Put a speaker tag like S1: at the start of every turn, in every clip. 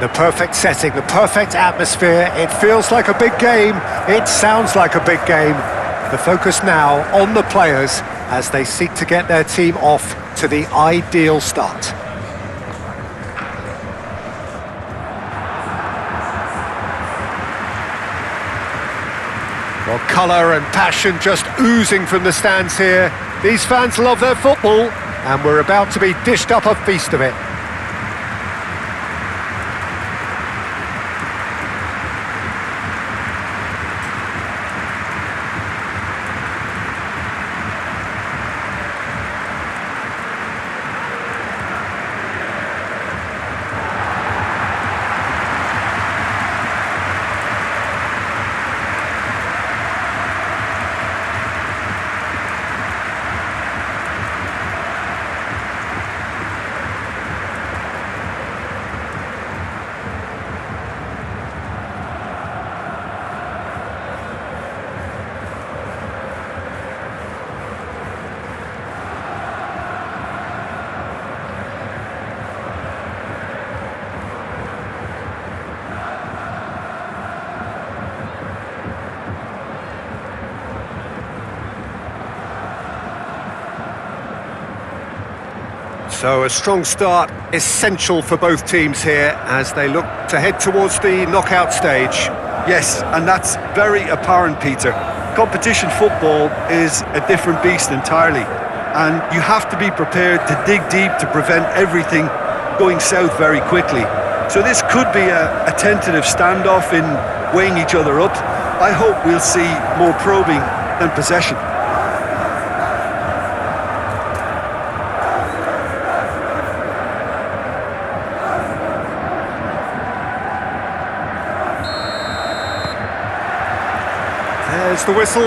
S1: The perfect setting, the perfect atmosphere. It feels like a big game. It sounds like a big game. The focus now on the players as they seek to get their team off to the ideal start. Well, colour and passion just oozing from the stands here. These fans love their football, and we're about to be dished up a feast of it. So a strong start, essential for both teams here as they look to head towards the knockout stage.
S2: Yes, and that's very apparent, Peter. Competition football is a different beast entirely, and you have to be prepared to dig deep to prevent everything going south very quickly. So this could be a tentative standoff in weighing each other up. I hope we'll see more probing than possession.
S1: There's the whistle.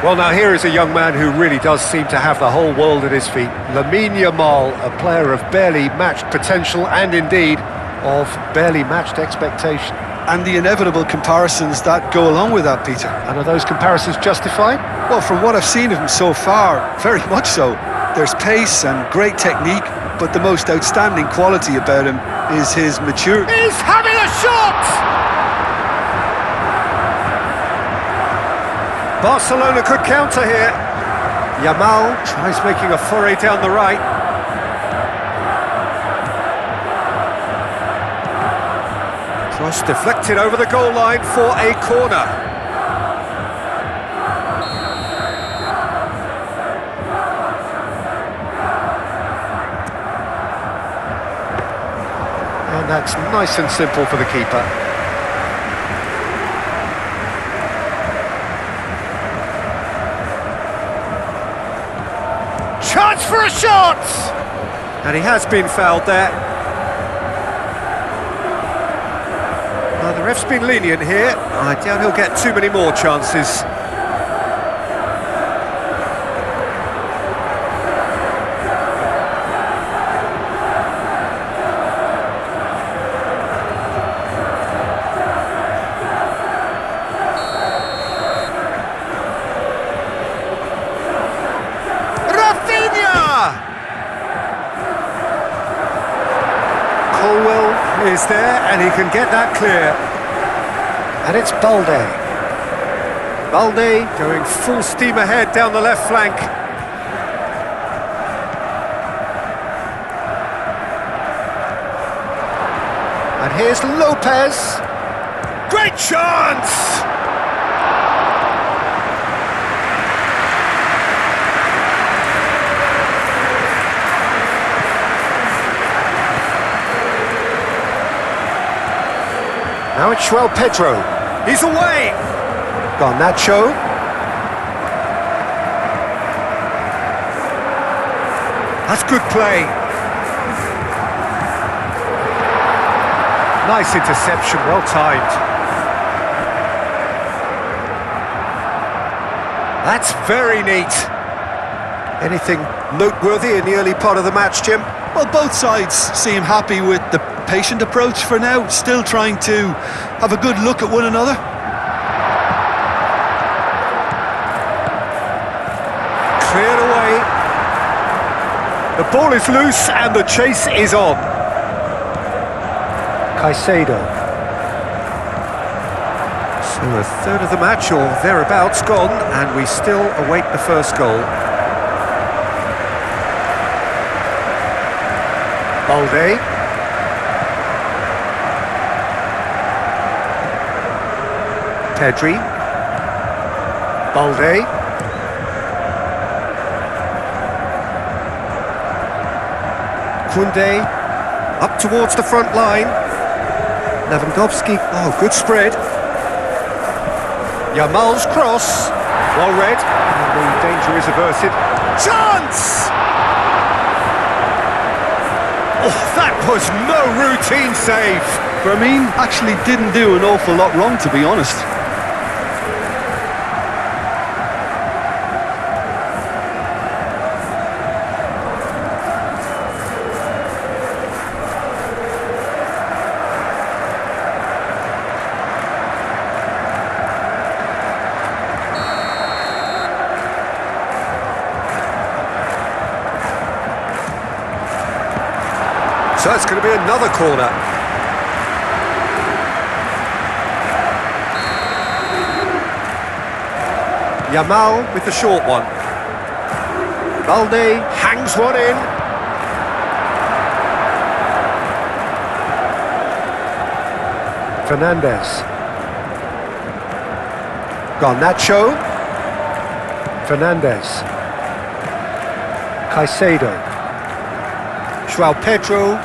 S1: Well, now here is a young man who really does seem to have the whole world at his feet. Lamine Yamal, a player of barely matched potential and indeed of barely matched expectation.
S2: And the inevitable comparisons that go along with that, Peter.
S1: And are those comparisons justified?
S2: Well, from what I've seen of him so far, very much so. There's pace and great technique, but the most outstanding quality about him is his maturity.
S1: He's having a shot! Barcelona could counter here. Yamal tries making a foray down the right. Cross deflected over the goal line for a corner. And that's nice and simple for the keeper. Chance for a shot! And he has been fouled there. Well, the ref's been lenient here. I doubt he'll get too many more chances. Is there, and he can get that clear. And it's Balde. Balde going full steam ahead down the left flank. And here's Lopez. Great chance! Now it's João Pedro. He's away. Garnacho. That's good play. Nice interception, well timed. That's very neat. Anything noteworthy in the early part of the match, Jim?
S2: Well, both sides seem happy with the patient approach for now, still trying to have a good look at one another.
S1: Cleared away. The ball is loose and the chase is on. Caicedo. So a third of the match or thereabouts gone, and we still await the first goal. Balde. Pedri. Balde. Koundé. Up towards the front line. Lewandowski. Oh, good spread. Yamal's cross. Well read. And the danger is averted. Chance! Oh, that was no routine save.
S2: Firmino actually didn't do an awful lot wrong, to be honest.
S1: So it's going to be another corner. Yamal with the short one. Balde hangs one in. Fernandes. Garnacho. Fernandes. Caicedo. João Pedro.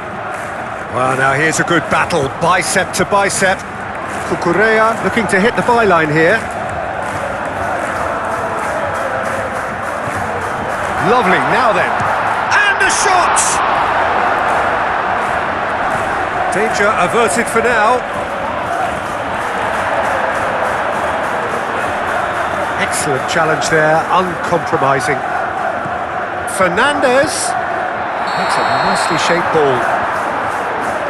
S1: Well, now here's a good battle, bicep to bicep. Cucurella looking to hit the byline here. Lovely, now then. And a shot! Danger averted for now. Excellent challenge there, uncompromising. Fernandes. That's a nicely shaped ball.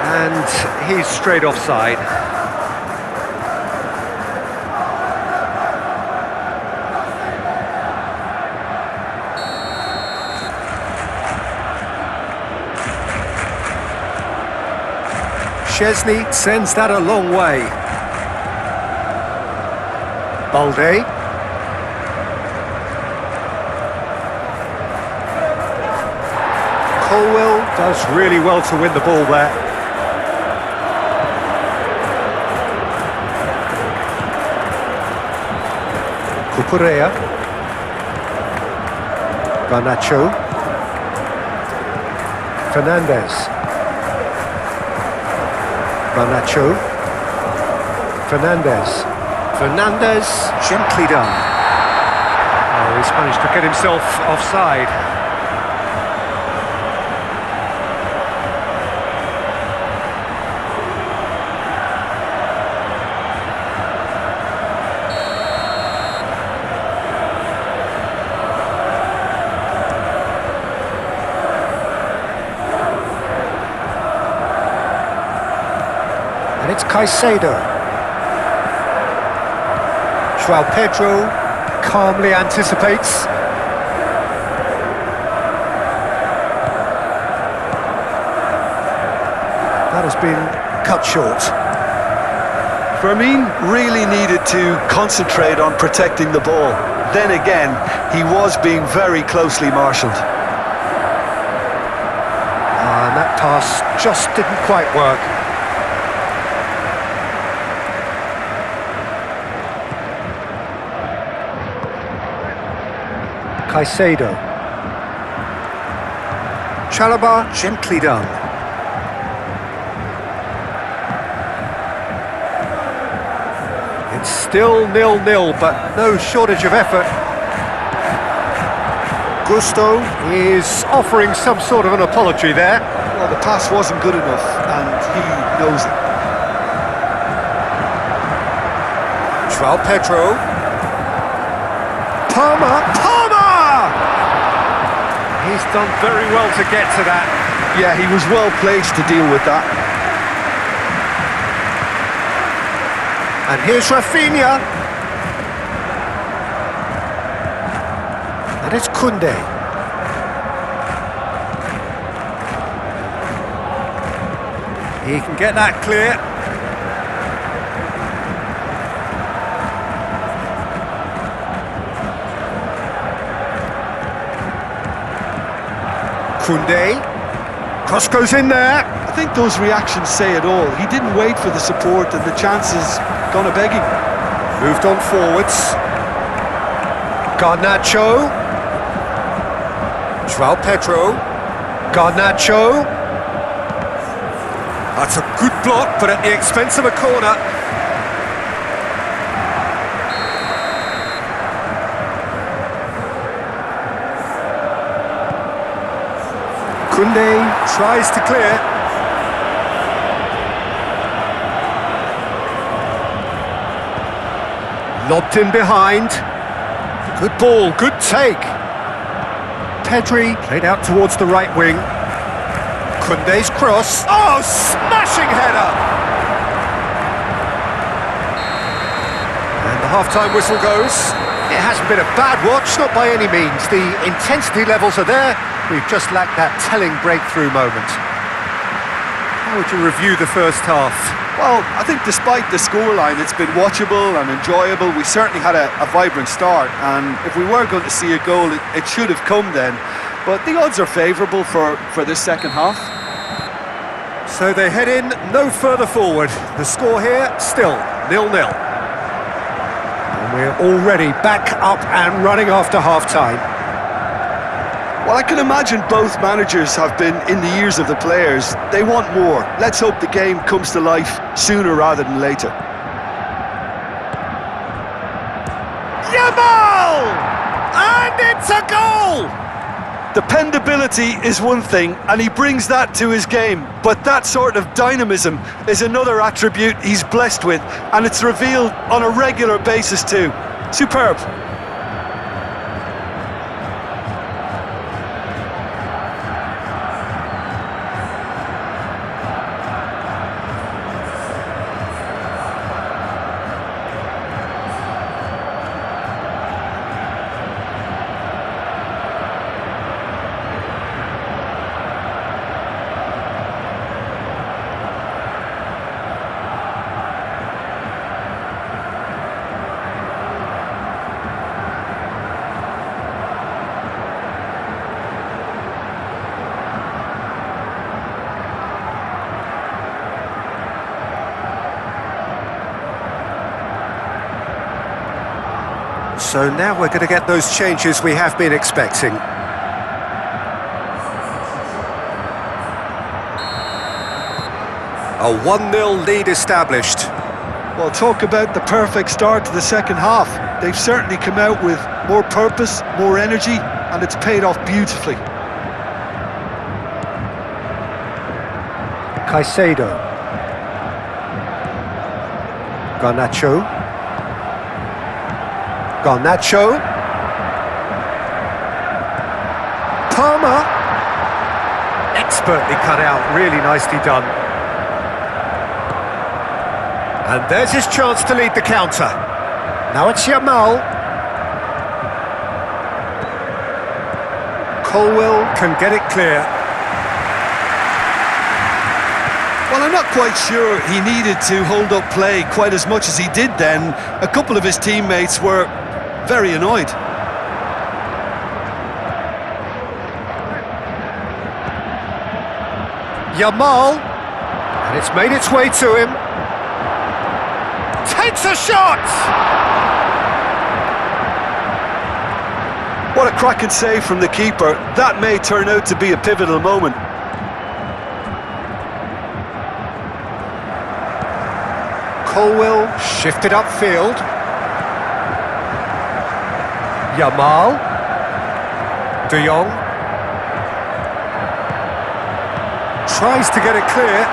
S1: And he's straight offside. Chesney sends that a long way. Balde. Colwell does really well to win the ball there. Cucurella. Garnacho. Fernandes. Garnacho. Fernandes. Fernandes, gently done. Oh, he's managed to get himself offside. And it's Caicedo. João Pedro calmly anticipates. That has been cut short.
S2: Firmino really needed to concentrate on protecting the ball. Then again, he was being very closely marshalled.
S1: And that pass just didn't quite work. Caicedo. Chalobah, gently done. It's still 0-0, but no shortage of effort. Gusto is offering some sort of an apology there.
S2: Well, the pass wasn't good enough, and he knows it.
S1: João Pedro. Palmer. He's done very well to get to that.
S2: Yeah, he was well placed to deal with that.
S1: And here's Rafinha. And it's Koundé. He can get that clear. Koundé. Cross goes in there.
S2: I think those reactions say it all. He didn't wait for the support and the chances gonna beg him.
S1: Moved on forwards. Garnacho. João Pedro. Garnacho. That's a good block, but at the expense of a corner. Koundé tries to clear. Lobbed in behind. Good ball, good take. Pedri played out towards the right wing. Koundé's cross. Oh, smashing header! And the half-time whistle goes. It hasn't been a bad watch, not by any means. The intensity levels are there. We've just lacked that telling breakthrough moment. How would you review the first half?
S2: Well, I think despite the scoreline, it's been watchable and enjoyable. We certainly had a vibrant start, and if we were going to see a goal, it should have come then. But the odds are favourable for this second half.
S1: So they head in no further forward. The score here, still 0-0. And we're already back up and running after half-time.
S2: Well, I can imagine both managers have been in the ears of the players. They want more. Let's hope the game comes to life sooner rather than later.
S1: Yamal! And it's a goal!
S2: Dependability is one thing, and he brings that to his game. But that sort of dynamism is another attribute he's blessed with, and it's revealed on a regular basis too. Superb.
S1: So now we're going to get those changes we have been expecting. A 1-0 lead established.
S2: Well, talk about the perfect start to the second half. They've certainly come out with more purpose, more energy, and it's paid off beautifully.
S1: Caicedo. Garnacho. Garnacho. Palmer. Expertly cut out, really nicely done. And there's his chance to lead the counter. Now it's Yamal. Colwell can get it clear.
S2: Well, I'm not quite sure he needed to hold up play quite as much as he did then. A couple of his teammates were very annoyed.
S1: Yamal. And it's made its way to him. Takes a shot!
S2: What a cracking save from the keeper. That may turn out to be a pivotal moment.
S1: Colwell shifted upfield. Yamal. De Jong. Tries to get it clear.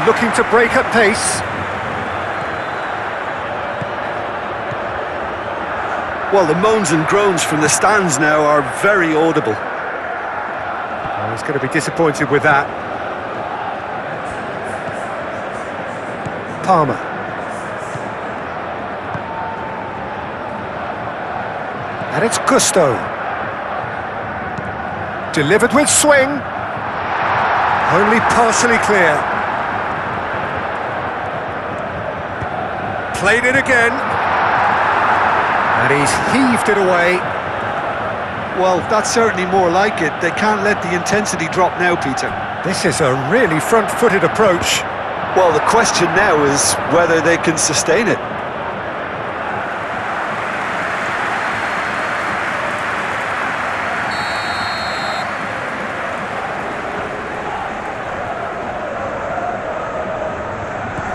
S1: Looking to break at pace.
S2: Well, the moans and groans from the stands now are very audible.
S1: Oh, he's going to be disappointed with that. Palmer. And it's Gusto. Delivered with swing. Only partially clear. Played it again. And he's heaved it away.
S2: Well, that's certainly more like it. They can't let the intensity drop now, Peter.
S1: This is a really front-footed approach.
S2: Well, the question now is whether they can sustain it.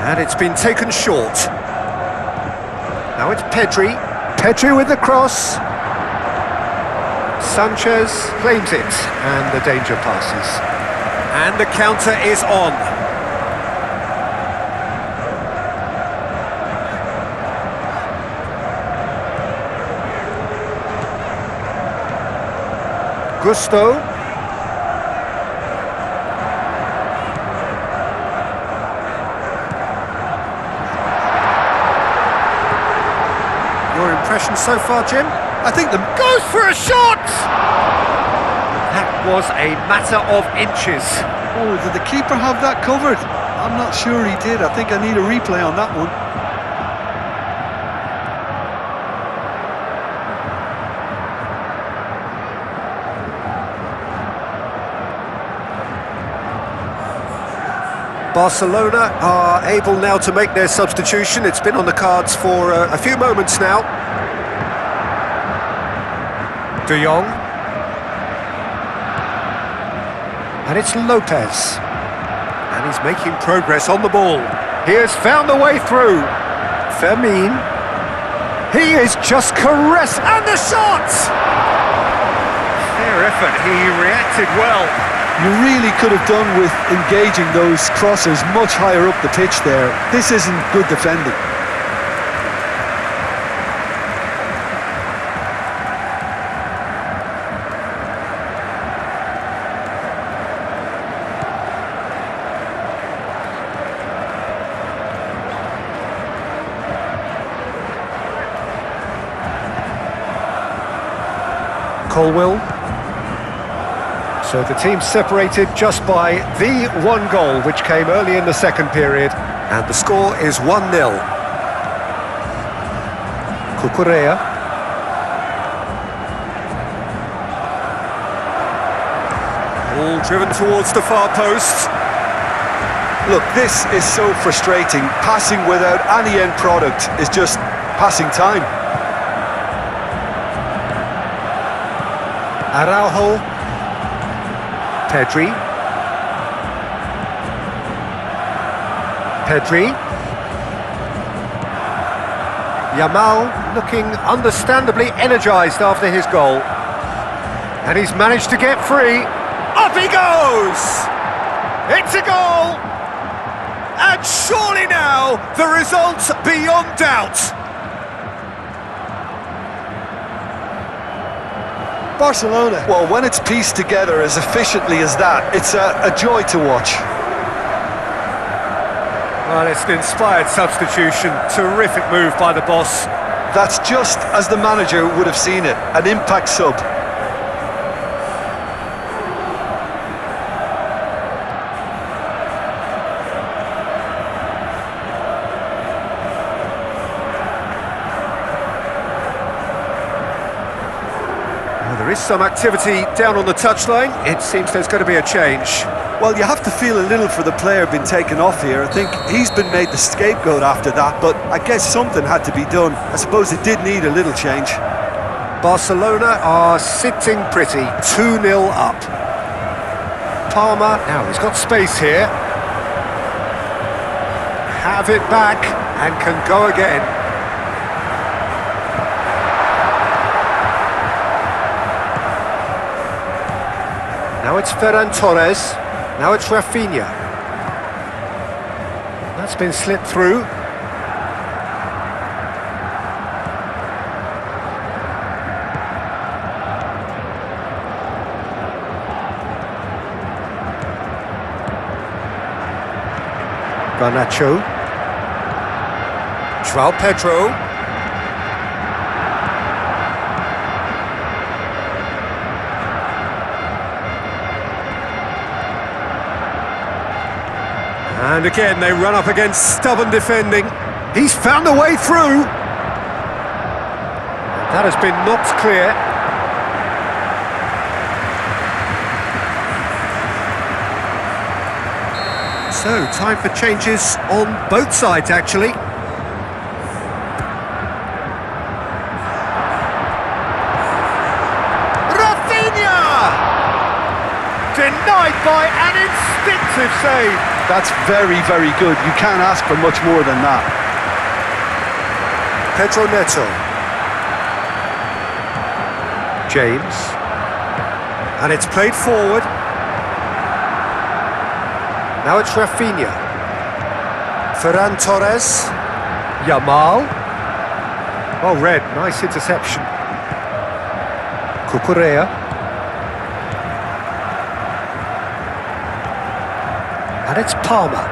S1: And it's been taken short. Now it's Pedri. Pedri with the cross. Sanchez claims it, and the danger passes. And the counter is on. Gusto. Your impression so far, Jim?
S2: I think the...
S1: Goes for a shot! That was a matter of inches.
S2: Oh, did the keeper have that covered? I'm not sure he did. I think I need a replay on that one.
S1: Barcelona are able now to make their substitution. It's been on the cards for a few moments now. De Jong. And it's Lopez. And he's making progress on the ball. He has found the way through. Fermin. He is just caressed. And the shot! Fair effort. He reacted well.
S2: You really could have done with engaging those crossers much higher up the pitch there. This isn't good defending.
S1: Colwill. So the team separated just by the one goal, which came early in the second period, and the score is 1-0. Cucurella. Ball driven towards the far post.
S2: Look, this is so frustrating. Passing without any end product is just passing time.
S1: Araujo. Pedri. Pedri. Yamal looking understandably energised after his goal. And he's managed to get free. Up he goes! It's a goal! And surely now, the result's beyond doubt.
S2: Barcelona, well, when it's pieced together as efficiently as that, it's a joy to watch.
S1: Well, it's an inspired substitution. Terrific move by the boss.
S2: That's just as the manager would have seen it, an impact sub.
S1: There is some activity down on the touchline. It seems there's going to be a change.
S2: Well, you have to feel a little for the player being taken off here. I think he's been made the scapegoat after that, but I guess something had to be done. I suppose it did need a little change.
S1: Barcelona are sitting pretty, 2-0 up. Palmer, now he's got space here. Have it back and can go again. Now it's Ferran Torres. Now it's Rafinha. That's been slipped through. Garnacho. João Pedro. And again, they run up against stubborn defending. He's found a way through. That has been knocked clear. So, time for changes on both sides, actually. Rafinha! Denied by an instinctive save.
S2: That's very, very good. You can't ask for much more than that.
S1: Pedro Neto. James. And it's played forward. Now it's Rafinha. Ferran Torres. Yamal. Oh, red. Nice interception. Cucurella. And it's Palmer.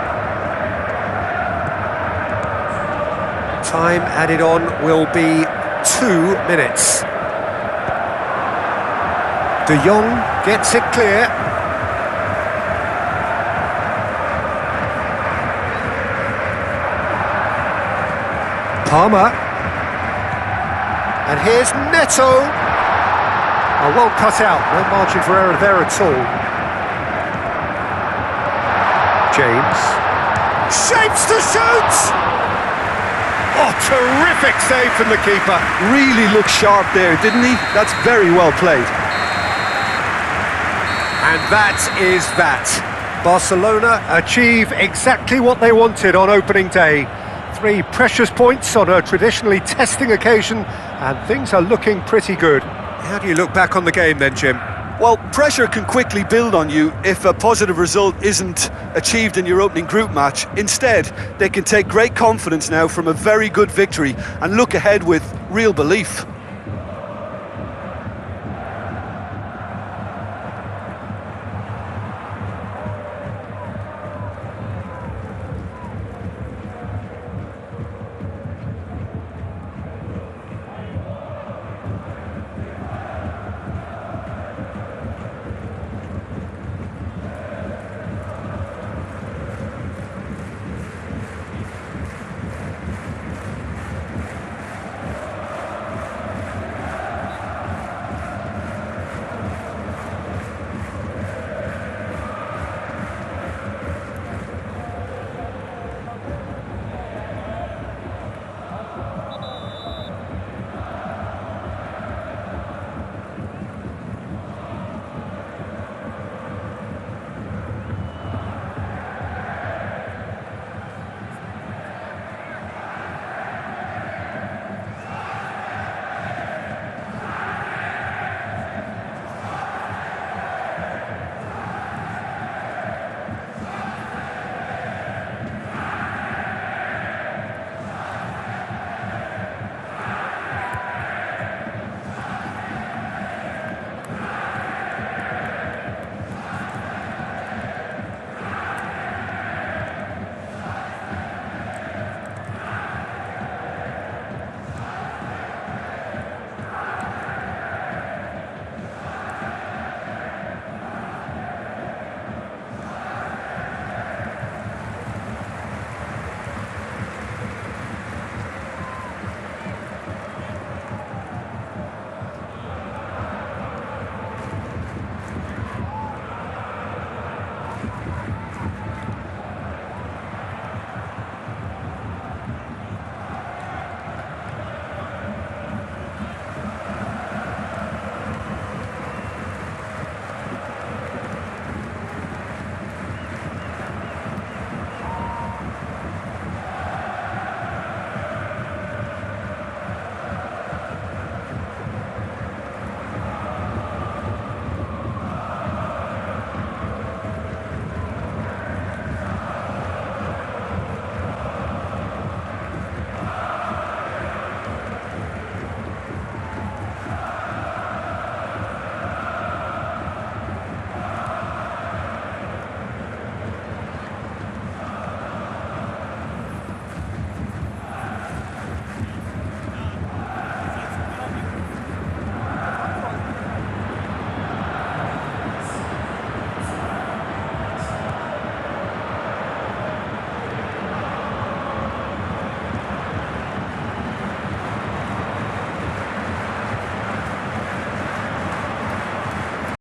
S1: Time added on will be 2 minutes. De Jong gets it clear. Palmer. And here's Neto. Oh, well cut out. No margin for error there at all. James. Shapes to shoot! Oh, terrific save from the keeper.
S2: Really looked sharp there, didn't he? That's very well played.
S1: And that is that. Barcelona achieve exactly what they wanted on opening day. 3 precious points on a traditionally testing occasion, and things are looking pretty good. How do you look back on the game then, Jim?
S2: Well, pressure can quickly build on you if a positive result isn't achieved in your opening group match. Instead, they can take great confidence now from a very good victory and look ahead with real belief.